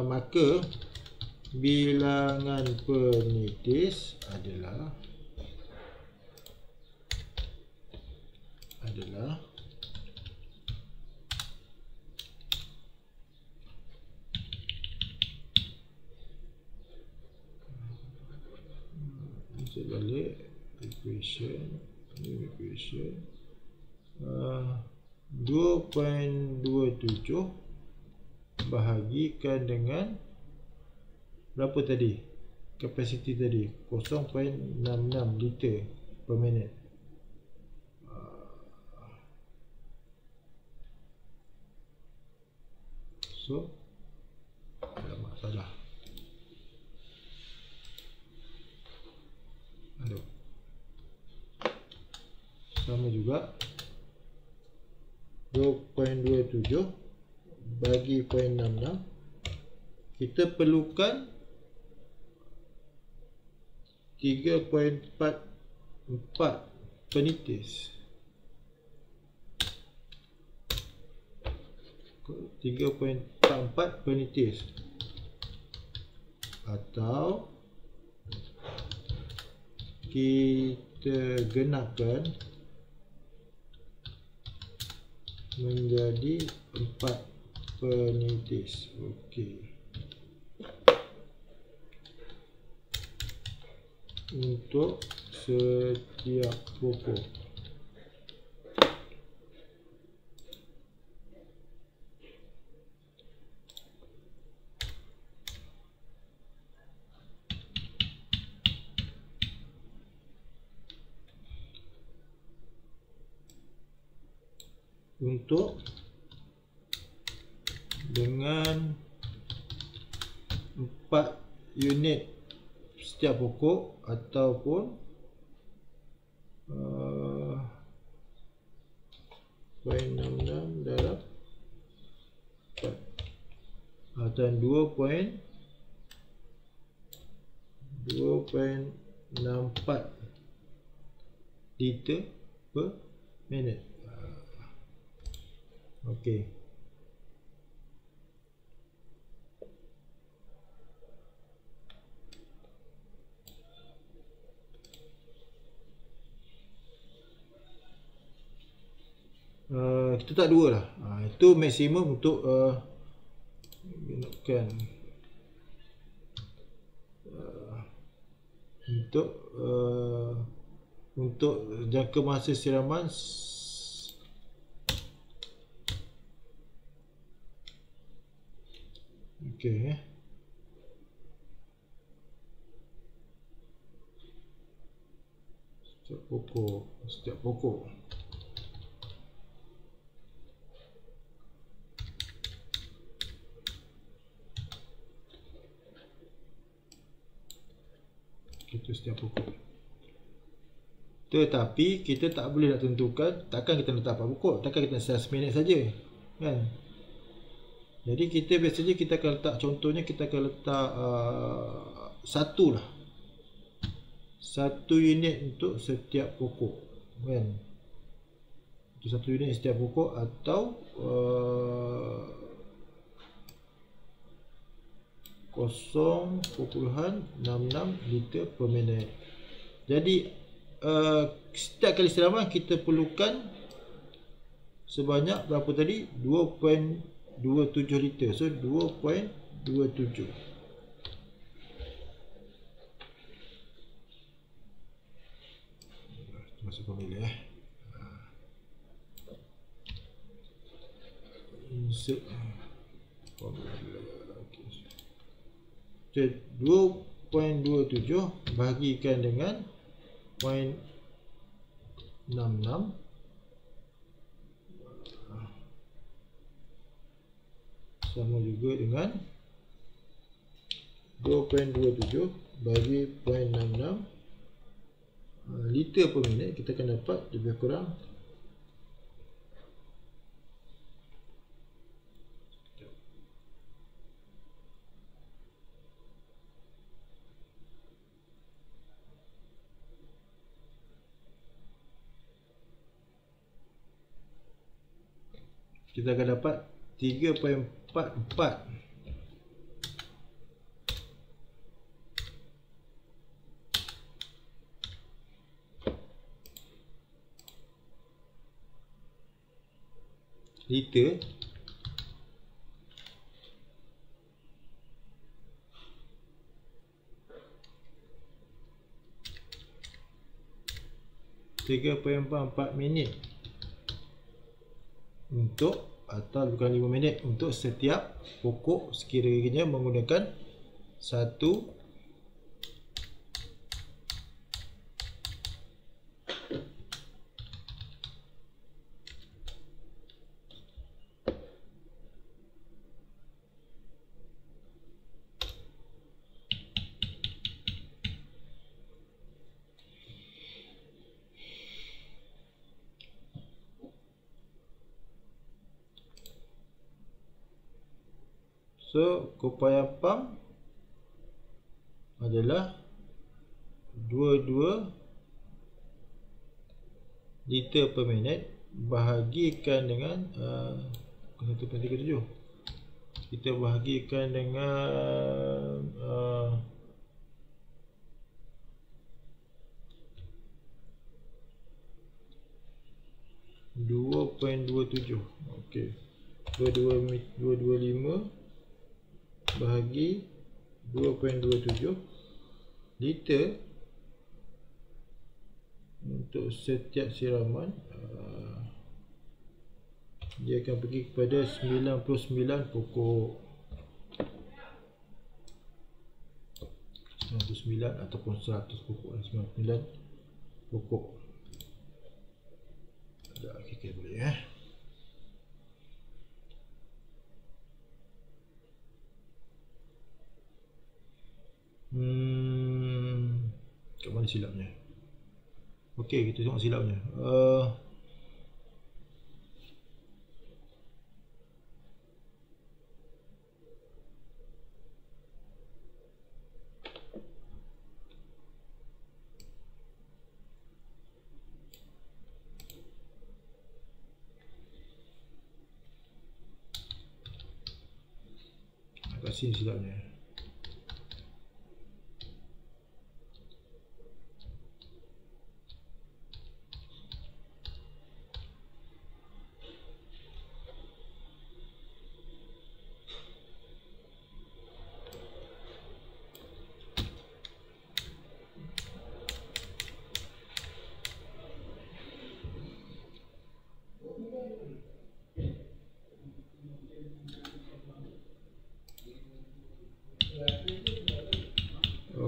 maka bilangan penitis adalah balik equation 2.27 bahagikan dengan berapa tadi? Kapasiti tadi 0.66 liter per minit. So alamak, salah. Aduh. Sama juga 2.27 bagi 0.66, kita perlukan 3.44 penitis. 3.44 penitis atau kita genapkan menjadi 4 penitis. Okey. Untuk setiap pokok. untuk dengan 4 unit setiap pokok ataupun 0.66 darab 4 dan 2.64 liter per minit. Okey. Kita tak dua lah. Itu maksimum untuk gunakan untuk jangka masa siraman okey. Setiap pokok itu setiap pokok. Tetapi kita tak boleh nak tentukan, takkan kita letak 4 pokok, takkan kita 100 minit saja, kan? Jadi kita biasanya kita akan letak, contohnya kita akan letak satu lah, 1 unit untuk setiap pokok, kan? Untuk 1 unit setiap pokok atau 0.66 liter per minit. Jadi setiap kali siraman kita perlukan sebanyak berapa tadi? 2.27 liter. So 2.27. Masuk formula insert formula. 2.27 bahagikan dengan 0.66 sama juga dengan 2.27 bagi 0.66 liter per minit. Kita akan dapat lebih kurang kita akan dapat 3.44 liter minit untuk, atau bukan 5 minit, untuk setiap pokok sekiranya menggunakan satu so kopayan pump adalah 22 liter per minit bahagikan dengan 1.37. Kita bahagikan dengan 2.27. Okey. 225 bahagi 2.27 liter untuk setiap siraman. Dia akan pergi kepada 99 pokok, 99 ataupun 100 pokok, 99 pokok. Ada kita boleh mana silapnya. Okey, kita tengok silapnya. Kat sini silapnya.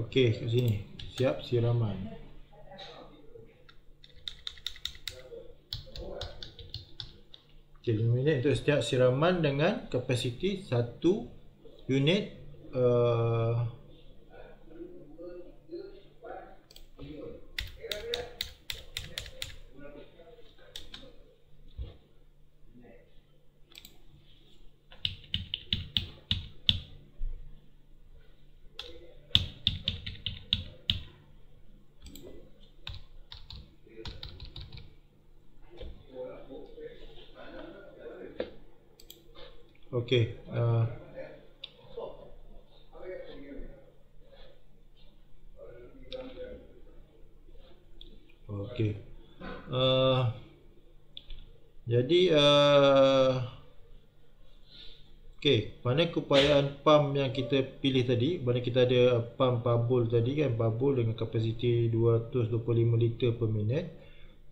Okey, kat sini. Siap siraman. Okey, 5 minit untuk setiap siraman dengan kapasiti 1 unit okey. Okey. Jadi okey, mana keupayaan pump yang kita pilih tadi, mana kita ada pump bubble tadi kan, bubble dengan kapasiti 225 liter per minit.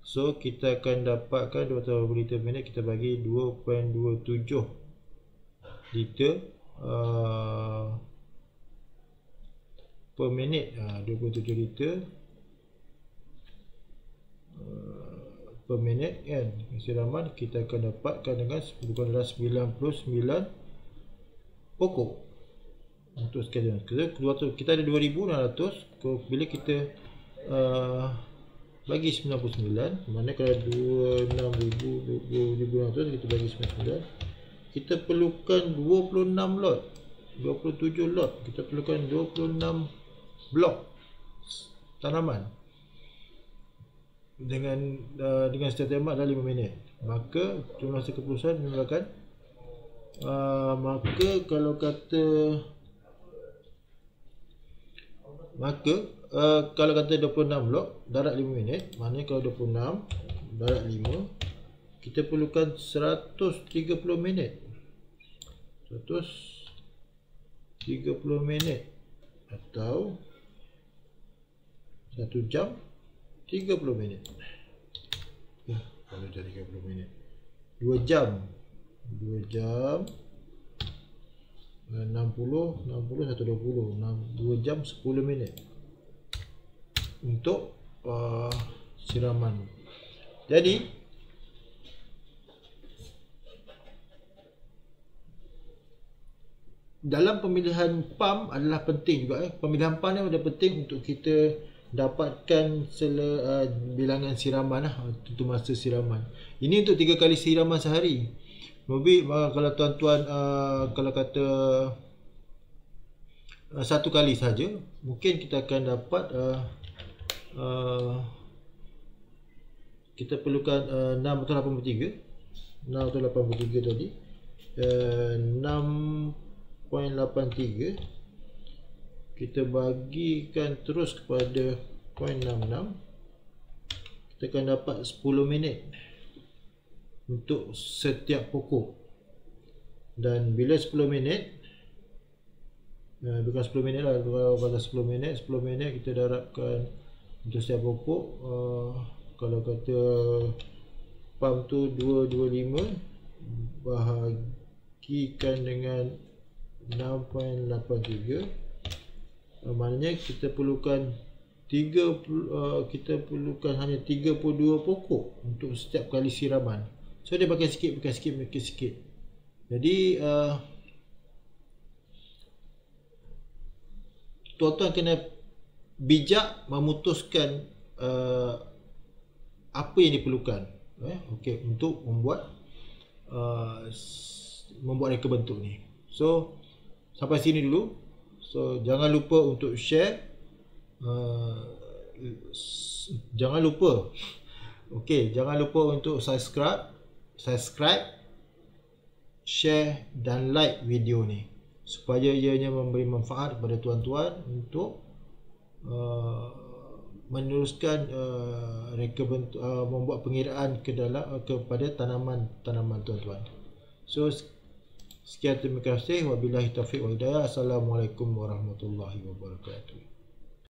So kita akan dapatkan 225 liter per minit, kita bagi 2.27 liter per minit. 27 liter per minit kan, siraman kita akan dapatkan dengan 99 pokok untuk sekian. Kita ada 2600. Bila kita bagi 99, mana kalau 26,600 kita bagi 99, kita perlukan 26 lot, 27 lot. Kita perlukan 26 blok tanaman dengan setiap tembak dalam 5 minit. Maka jumlah keputusan merupakan maka kalau kata 26 blok darat 5 minit, maknanya kalau 26 darat 5, kita perlukan 130 minit. 130 minit atau 1 jam 30 minit. Kalau jadi 30 minit, 2 jam 60 120 2 jam 10 minit untuk siraman. Jadi dalam pemilihan pump adalah penting juga. Pemilihan pump ni adalah penting untuk kita dapatkan bilangan siraman untuk masa siraman. Ini untuk 3 kali siraman sehari. Maybe kalau tuan-tuan kalau kata 1 kali saja, mungkin kita akan dapat kita perlukan 683 tadi, 6.83 kita bagikan terus kepada 0.66, kita akan dapat 10 minit untuk setiap pokok. Dan bila 10 minit, bukan 10 minit lah, pada 10 minit kita darabkan untuk setiap pokok. Kalau kata pump tu 225 bahagikan dengan 6.83, maknanya kita perlukan kita perlukan hanya 32 pokok untuk setiap kali siraman. So dia pakai sikit. Jadi tuan-tuan kena bijak memutuskan apa yang diperlukan untuk membuat reka bentuk ni. So sampai sini dulu. So jangan lupa untuk share, jangan lupa untuk subscribe, share dan like video ni supaya ianya memberi manfaat kepada tuan-tuan untuk meneruskan reka bentuk, membuat pengiraan kepada tanaman tuan-tuan. So sekian, terima kasih. Wabillahi taufiq wal hidayah. Assalamualaikum warahmatullahi wabarakatuh.